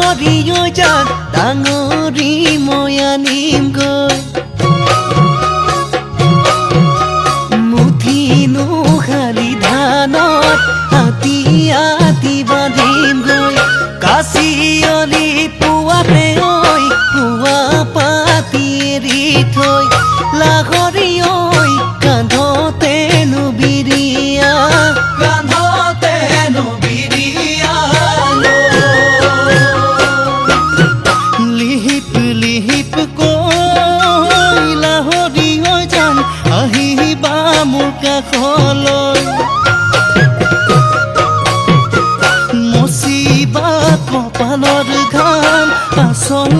লাহৰি যাক ডাঙৰি মই আনিম গৈ মুঠিনো খালি ধানত হাতী আতি বান্ধিম গৈ কাচিয়লি পুৱাতে ঐ পুৱা পাতি এৰি থৈ লাহৰি কান্ধতেনো বিৰিয়া লিহিপ লিহিপ কৈ লাহৰি যান আহিবা মোৰ কাষলৈ মচিবা কপালৰ ঘাম আচল